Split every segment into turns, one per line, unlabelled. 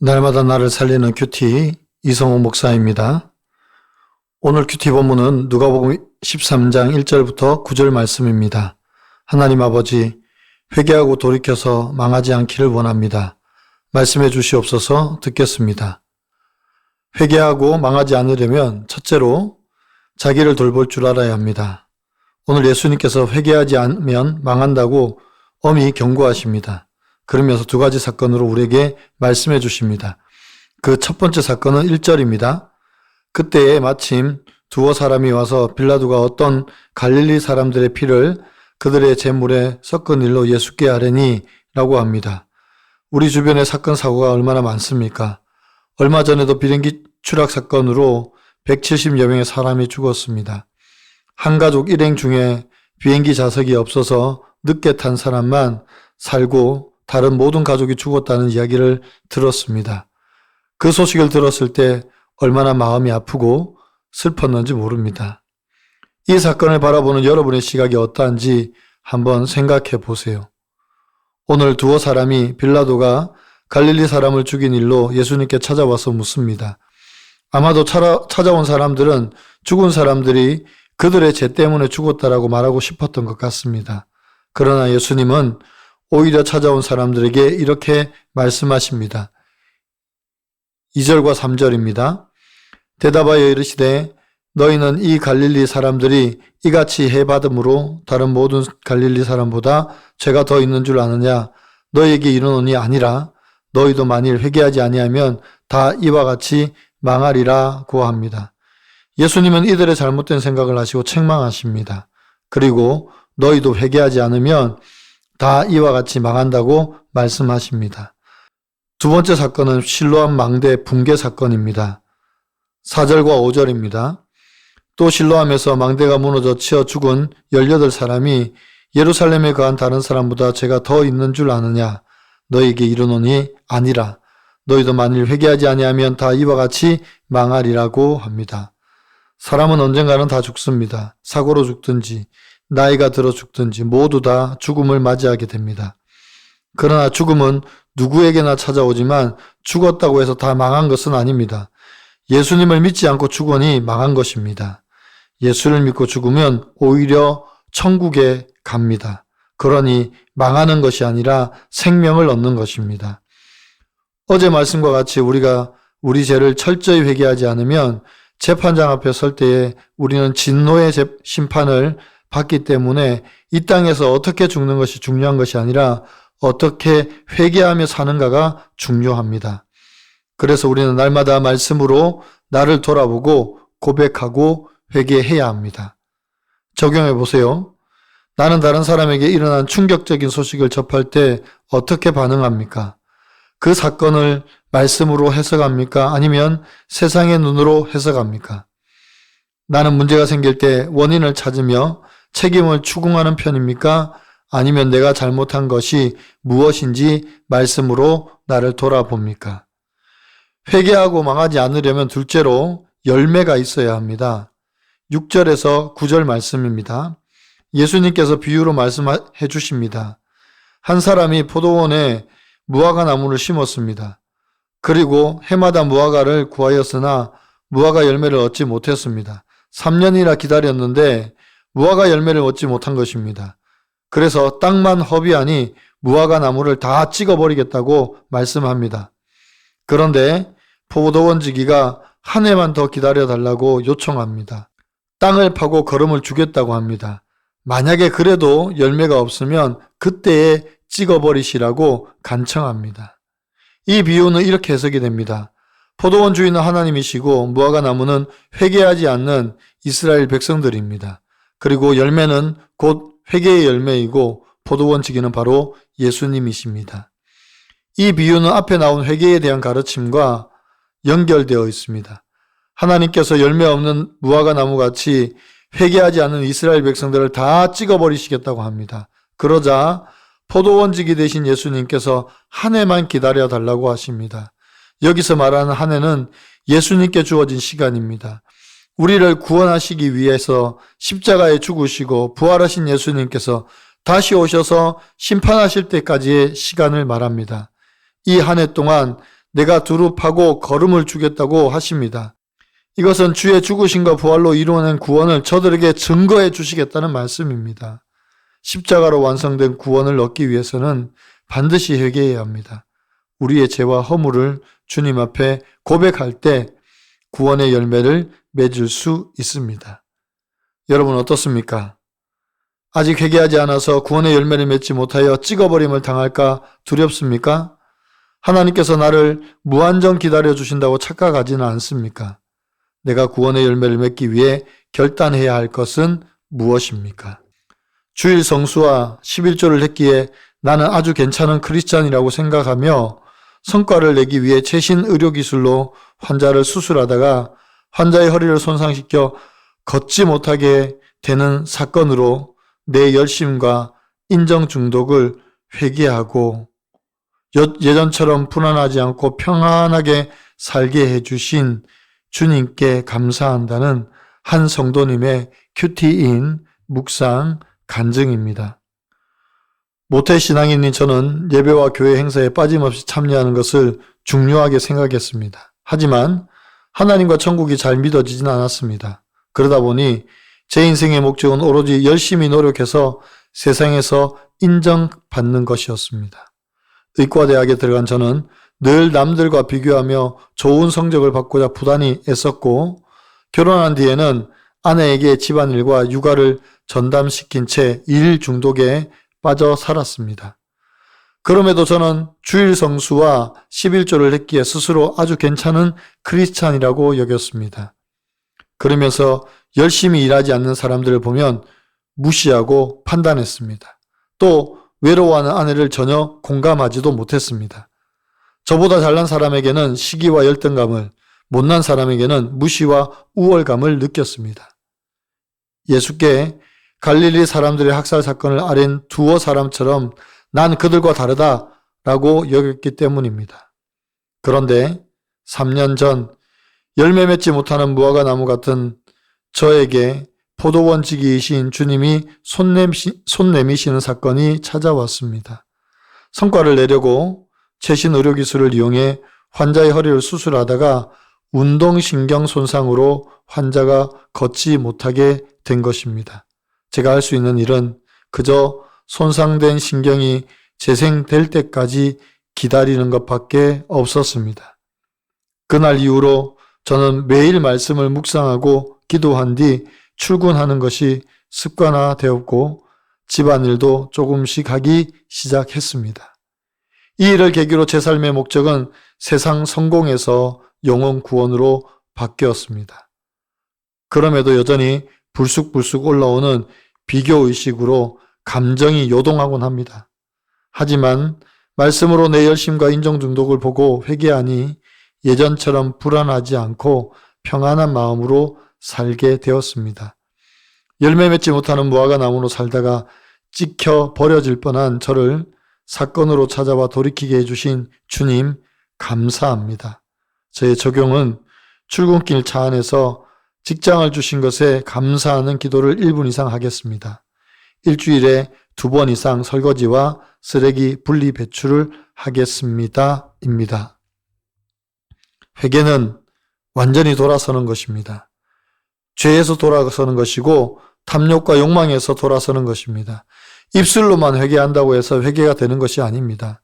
날마다 나를 살리는 큐티 이성호 목사입니다. 오늘 큐티 본문은 누가복음 13장 1절부터 9절 말씀입니다. 하나님 아버지, 회개하고 돌이켜서 망하지 않기를 원합니다. 말씀해 주시옵소서. 듣겠습니다. 회개하고 망하지 않으려면 첫째로 자기를 돌볼 줄 알아야 합니다. 오늘 예수님께서 회개하지 않으면 망한다고 엄히 경고하십니다. 그러면서 두 가지 사건으로 우리에게 말씀해 주십니다. 그 첫 번째 사건은 1절입니다. 그때에 마침 두어 사람이 와서 빌라도가 어떤 갈릴리 사람들의 피를 그들의 제물에 섞은 일로 예수께 아뢰니 라고 합니다. 우리 주변에 사건 사고가 얼마나 많습니까? 얼마 전에도 비행기 추락 사건으로 170여 명의 사람이 죽었습니다. 한 가족 일행 중에 비행기 좌석이 없어서 늦게 탄 사람만 살고 다른 모든 가족이 죽었다는 이야기를 들었습니다. 그 소식을 들었을 때 얼마나 마음이 아프고 슬펐는지 모릅니다. 이 사건을 바라보는 여러분의 시각이 어떠한지 한번 생각해 보세요. 오늘 두어 사람이 빌라도가 갈릴리 사람을 죽인 일로 예수님께 찾아와서 묻습니다. 아마도 찾아온 사람들은 죽은 사람들이 그들의 죄 때문에 죽었다라고 말하고 싶었던 것 같습니다. 그러나 예수님은 오히려 찾아온 사람들에게 이렇게 말씀하십니다. 2절과 3절입니다. 대답하여 이르시되 너희는 이 갈릴리 사람들이 이같이 해받음으로 다른 모든 갈릴리 사람보다 죄가 더 있는 줄 아느냐? 너희에게 이르노니 아니라 너희도 만일 회개하지 아니하면 다 이와 같이 망하리라고 합니다. 예수님은 이들의 잘못된 생각을 하시고 책망하십니다. 그리고 너희도 회개하지 않으면 다 이와 같이 망한다고 말씀하십니다. 두 번째 사건은 실로암 망대 붕괴 사건입니다. 4절과 5절입니다. 또 실로암에서 망대가 무너져 치어 죽은 18사람이 예루살렘에 거한 다른 사람보다 죄가 더 있는 줄 아느냐? 너희에게 이르노니 아니라 너희도 만일 회개하지 아니하면 다 이와 같이 망하리라고 합니다. 사람은 언젠가는 다 죽습니다. 사고로 죽든지 나이가 들어 죽든지 모두 다 죽음을 맞이하게 됩니다. 그러나 죽음은 누구에게나 찾아오지만 죽었다고 해서 다 망한 것은 아닙니다. 예수님을 믿지 않고 죽으니 망한 것입니다. 예수를 믿고 죽으면 오히려 천국에 갑니다. 그러니 망하는 것이 아니라 생명을 얻는 것입니다. 어제 말씀과 같이 우리가 우리 죄를 철저히 회개하지 않으면 재판장 앞에 설 때에 우리는 진노의 심판을 받기 때문에 이 땅에서 어떻게 죽는 것이 중요한 것이 아니라 어떻게 회개하며 사는가가 중요합니다. 그래서 우리는 날마다 말씀으로 나를 돌아보고 고백하고 회개해야 합니다. 적용해 보세요. 나는 다른 사람에게 일어난 충격적인 소식을 접할 때 어떻게 반응합니까? 그 사건을 말씀으로 해석합니까? 아니면 세상의 눈으로 해석합니까? 나는 문제가 생길 때 원인을 찾으며 책임을 추궁하는 편입니까? 아니면 내가 잘못한 것이 무엇인지 말씀으로 나를 돌아봅니까? 회개하고 망하지 않으려면 둘째로 열매가 있어야 합니다. 6절에서 9절 말씀입니다. 예수님께서 비유로 말씀해 주십니다. 한 사람이 포도원에 무화과 나무를 심었습니다. 그리고 해마다 무화과를 구하였으나 무화과 열매를 얻지 못했습니다. 3년이나 기다렸는데 무화과 열매를 얻지 못한 것입니다. 그래서 땅만 허비하니 무화과 나무를 다 찍어버리겠다고 말씀합니다. 그런데 포도원지기가 한 해만 더 기다려달라고 요청합니다. 땅을 파고 거름을 주겠다고 합니다. 만약에 그래도 열매가 없으면 그때에 찍어버리시라고 간청합니다. 이 비유는 이렇게 해석이 됩니다. 포도원 주인은 하나님이시고 무화과 나무는 회개하지 않는 이스라엘 백성들입니다. 그리고 열매는 곧 회개의 열매이고 포도원지기는 바로 예수님이십니다. 이 비유는 앞에 나온 회개에 대한 가르침과 연결되어 있습니다. 하나님께서 열매 없는 무화과 나무같이 회개하지 않는 이스라엘 백성들을 다 찍어버리시겠다고 합니다. 그러자 포도원지기 되신 예수님께서 한 해만 기다려달라고 하십니다. 여기서 말하는 한 해는 예수님께 주어진 시간입니다. 우리를 구원하시기 위해서 십자가에 죽으시고 부활하신 예수님께서 다시 오셔서 심판하실 때까지의 시간을 말합니다. 이 한 해 동안 내가 두루 파고 걸음을 주겠다고 하십니다. 이것은 주의 죽으심과 부활로 이루어낸 구원을 저들에게 증거해 주시겠다는 말씀입니다. 십자가로 완성된 구원을 얻기 위해서는 반드시 회개해야 합니다. 우리의 죄와 허물을 주님 앞에 고백할 때 구원의 열매를 맺을 수 있습니다. 여러분 어떻습니까? 아직 회개하지 않아서 구원의 열매를 맺지 못하여 찍어버림을 당할까 두렵습니까? 하나님께서 나를 무한정 기다려주신다고 착각하지는 않습니까? 내가 구원의 열매를 맺기 위해 결단해야 할 것은 무엇입니까? 주일 성수와 11조를 했기에 나는 아주 괜찮은 크리스찬이라고 생각하며 성과를 내기 위해 최신 의료기술로 환자를 수술하다가 환자의 허리를 손상시켜 걷지 못하게 되는 사건으로 내 열심과 인정 중독을 회개하고 예전처럼 불안하지 않고 평안하게 살게 해주신 주님께 감사한다는 한 성도님의 큐티인 묵상 간증입니다. 모태신앙인인 저는 예배와 교회 행사에 빠짐없이 참여하는 것을 중요하게 생각했습니다. 하지만 하나님과 천국이 잘 믿어지진 않았습니다. 그러다 보니 제 인생의 목적은 오로지 열심히 노력해서 세상에서 인정받는 것이었습니다. 의과대학에 들어간 저는 늘 남들과 비교하며 좋은 성적을 받고자 부단히 애썼고 결혼한 뒤에는 아내에게 집안일과 육아를 전담시킨 채 일 중독에 빠져 살았습니다. 그럼에도 저는 주일 성수와 11조를 했기에 스스로 아주 괜찮은 크리스찬이라고 여겼습니다. 그러면서 열심히 일하지 않는 사람들을 보면 무시하고 판단했습니다. 또 외로워하는 아내를 전혀 공감하지도 못했습니다. 저보다 잘난 사람에게는 시기와 열등감을, 못난 사람에게는 무시와 우월감을 느꼈습니다. 예수께 갈릴리 사람들의 학살 사건을 아랜 두어 사람처럼 난 그들과 다르다라고 여겼기 때문입니다. 그런데 3년 전 열매 맺지 못하는 무화과 나무 같은 저에게 포도원지기이신 주님이 손 내미시는 사건이 찾아왔습니다. 성과를 내려고 최신 의료기술을 이용해 환자의 허리를 수술하다가 운동신경 손상으로 환자가 걷지 못하게 된 것입니다. 제가 할 수 있는 일은 그저 손상된 신경이 재생될 때까지 기다리는 것밖에 없었습니다. 그날 이후로 저는 매일 말씀을 묵상하고 기도한 뒤 출근하는 것이 습관화되었고 집안일도 조금씩 하기 시작했습니다. 이 일을 계기로 제 삶의 목적은 세상 성공에서 영혼 구원으로 바뀌었습니다. 그럼에도 여전히 불쑥불쑥 올라오는 비교의식으로 감정이 요동하곤 합니다. 하지만 말씀으로 내 열심과 인정 중독을 보고 회개하니 예전처럼 불안하지 않고 평안한 마음으로 살게 되었습니다. 열매 맺지 못하는 무화과 나무로 살다가 찍혀 버려질 뻔한 저를 사건으로 찾아와 돌이키게 해주신 주님 감사합니다. 저의 적용은 출근길 차 안에서 직장을 주신 것에 감사하는 기도를 1분 이상 하겠습니다. 일주일에 2번 이상 설거지와 쓰레기 분리 배출을 하겠습니다. 입니다. 회개는 완전히 돌아서는 것입니다. 죄에서 돌아서는 것이고 탐욕과 욕망에서 돌아서는 것입니다. 입술로만 회개한다고 해서 회개가 되는 것이 아닙니다.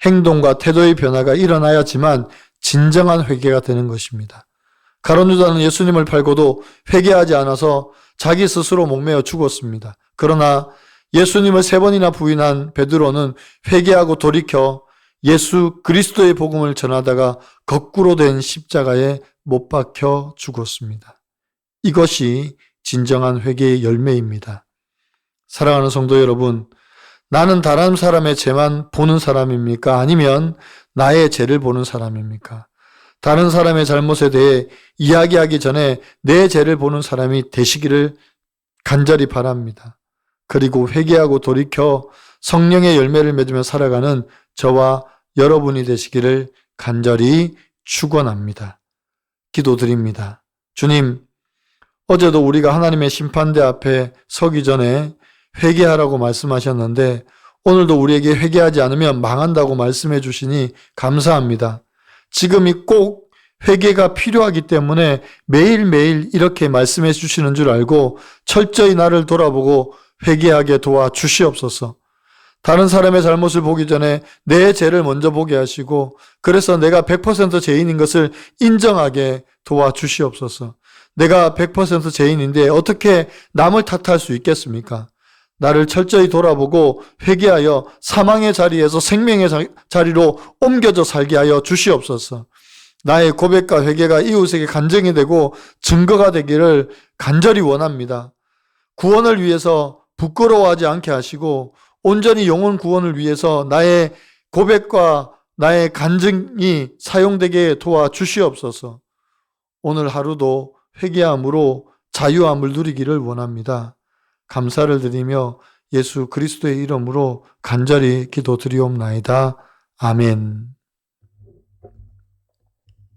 행동과 태도의 변화가 일어나야지만 진정한 회개가 되는 것입니다. 가룟 유다는 예수님을 팔고도 회개하지 않아서 자기 스스로 목매어 죽었습니다. 그러나 예수님을 3번이나 부인한 베드로는 회개하고 돌이켜 예수 그리스도의 복음을 전하다가 거꾸로 된 십자가에 못 박혀 죽었습니다. 이것이 진정한 회개의 열매입니다. 사랑하는 성도 여러분, 나는 다른 사람의 죄만 보는 사람입니까? 아니면 나의 죄를 보는 사람입니까? 다른 사람의 잘못에 대해 이야기하기 전에 내 죄를 보는 사람이 되시기를 간절히 바랍니다. 그리고 회개하고 돌이켜 성령의 열매를 맺으며 살아가는 저와 여러분이 되시기를 간절히 축원합니다. 기도드립니다. 주님, 어제도 우리가 하나님의 심판대 앞에 서기 전에 회개하라고 말씀하셨는데 오늘도 우리에게 회개하지 않으면 망한다고 말씀해 주시니 감사합니다. 지금이 꼭 회개가 필요하기 때문에 매일매일 이렇게 말씀해 주시는 줄 알고 철저히 나를 돌아보고 회개하게 도와주시옵소서. 다른 사람의 잘못을 보기 전에 내 죄를 먼저 보게 하시고 그래서 내가 100% 죄인인 것을 인정하게 도와주시옵소서. 내가 100% 죄인인데 어떻게 남을 탓할 수 있겠습니까? 나를 철저히 돌아보고 회개하여 사망의 자리에서 생명의 자리로 옮겨져 살게 하여 주시옵소서. 나의 고백과 회개가 이웃에게 간증이 되고 증거가 되기를 간절히 원합니다. 구원을 위해서 부끄러워하지 않게 하시고 온전히 영혼 구원을 위해서 나의 고백과 나의 간증이 사용되게 도와주시옵소서. 오늘 하루도 회개함으로 자유함을 누리기를 원합니다. 감사를 드리며 예수 그리스도의 이름으로 간절히 기도드리옵나이다. 아멘.